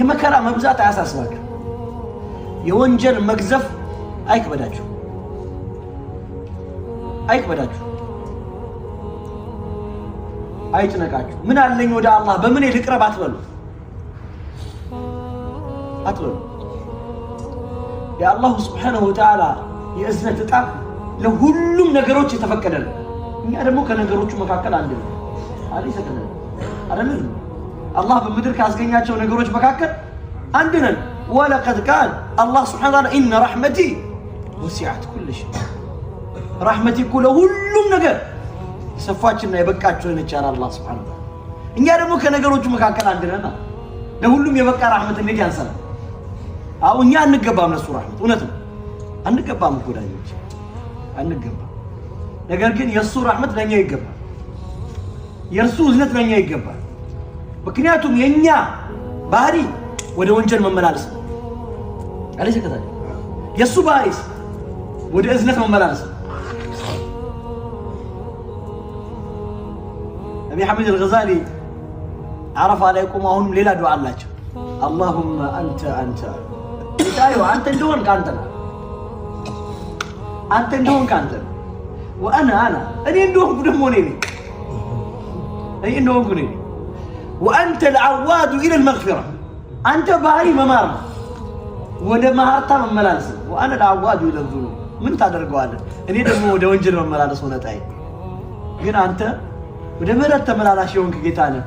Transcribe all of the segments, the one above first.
የመከራ መብዛት አያሳስባችሁ የወንጀል መግዘፍ አይክበዳችሁ አይጭነቃችሁ ምን አለኝ ወደ አላህ በምን ልቅረብ አትበሉ የአላህ Subhanahu Wa Ta'ala የእዝነት ጣም ለሁሉም ነገሮች የተፈቀደ ነው እኛ ደግሞ ከነገሮቹ መካከል አንድ ነው አይደለም አላህ በምድር ካስገኛቸው ነገሮች መካከል አንድ ነን ወለቀድ ቃል አላህ Subhanahu Wa Ta'ala ኢነ ረሕመቲ ወሲዐት ኩል ሸይ ረሕመቲ ለሁሉም ነገር ሰፋችና የበቃችሁ ነቻል አላህ Subhanahu Wa Ta'ala እኛ ደግሞ ከነገሮቹ መካከል አንድ ነን ለሁሉም የበቃ ረሕመት እንዴት ያንሰናል አው እኛ አንገባም ለሱ ረሕመት እውነት ነው አንገባም ጎዳኞች አንገባም ነገር ግን የሱ ረሕመት ለኛ ይገባል የርሱ እዝነት ለኛ ይገባል ምክንያቱም የኛ ባህሪ ወደ ወንጀል መመላለስ አለሽ ከታዲያ የሱ ባህሪስ ወደ እዝነት መመላለስ أبي حميد الغزالي عرف عليكم وهم ليلة دعاء الله اللهم أنت أيوة أنت دون كانتنا أنت دون كانتنا وأنا أنا دون بدمونيني أي دون كنيني وأنت العواد إلى المغفرة أنت باهي ممارنا وده مهارتا من ملالس وأنا العواد إلى الذنوب من تقدر قوانا أني دمو ده وانجل من ملالس ونتعي قلنا أنت وده مرات تملالاش يونك جيتانا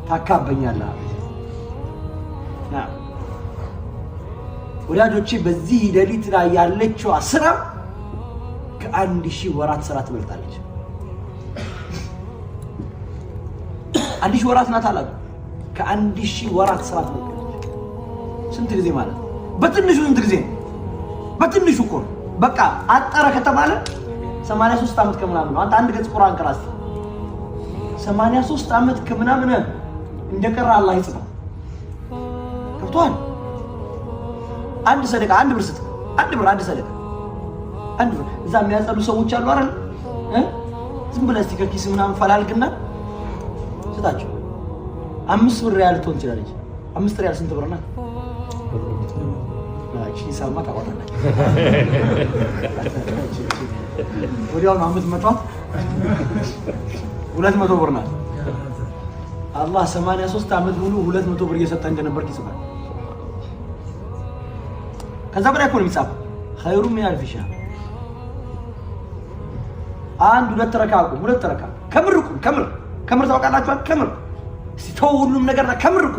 تاكابني الله نعم ወዳጆቼ በዚህ ሌሊት ላይ ያለችው ስራ ከ1000 ወራት ስራ ትበልጣለች 1000 ወራት ናት አላሉ ከ1000 ወራት ስራ ትበልጣለች ስንት ጊዜ ማለት በትንሹ ስንት ጊዜ በትንሹ እኮ በቃ አጠረ ከተባለ 83 አመት ከምናምን ነው አንተ አንድ ገጽ ቁርአን ቀራስ 83 አመት ከምናምን እንደቀራ አላህ ይጽፋል ከብቷል አንድ ሰደቃ አንድ ብር ስጥ አንድ ብር አንድ ሰደቃ አንድ ብር እዛ የሚያጸዱ ሰዎች አሉ አይደል ዝም ብለህ እስቲ ከኪስ ምናምን ፈላልግና ስጣቸው 5 ብር ያህል ትሆን ይችላል 5 ብር ያህል ስንት ብር ናት እሺ ሰማ ታውቃለህ ወዲያው ነው 500 200 ብር ናት አላህ 83 አመት ሙሉ 200 ብር እየሰጠ እንደነበር ይስባል ከዛ በላይ እኮ ነው የሚጻፈው خير من ألف شهر አንድ ሁለት ረካ ከምርኩ ከምር ታውቃላችሁ ከምር ሲተው ሁሉም ነገር ከምርኩ